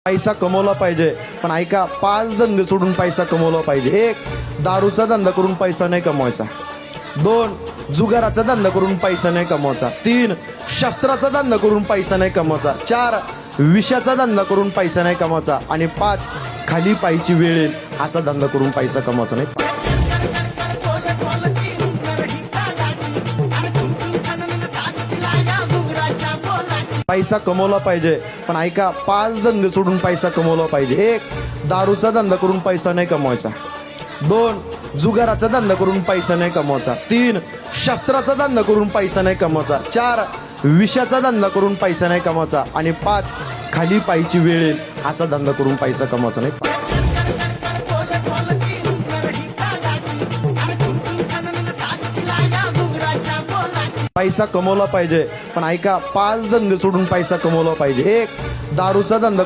पैसा कमवला पाहिजे, पण ऐका, 5 धंदे सोडून पैसा कमवला पाहिजे. 1. दारूचा धंदा करून पैसा नाही कमवायचा. 2. जुगाराचा धंदा करून पैसा नाही कमवायचा. 3. शस्त्राचा धंदा करून पैसा नाही कमवायचा. 4. विषाचा धंदा करून पैसा नाही कमवायचा. आणि 5. खाली पायची वेळ येईल असा धंदा करून पैसा कमवायचा नाही. पैसा कमवला पाहिजे, पण ऐका, 5 धंदे सोडून पैसा कमवला पाहिजे. 1. दारूचा धंदा करून पैसा नाही कमवायचा. 2. जुगाराचा धंदा करून पैसा नाही कमवायचा. 3. शस्त्राचा धंदा करून पैसा नाही कमवायचा. 4. विषाचा धंदा करून पैसा नाही कमवायचा. आणि 5. खाली पायची वेळ येईल असा धंदा करून पैसा कमवायचा नाही. पैसा कमवला पाहिजे, पण ऐका, 5 धंदे सोडून पैसा कमवला पाहिजे. 1. दारूचा धंदा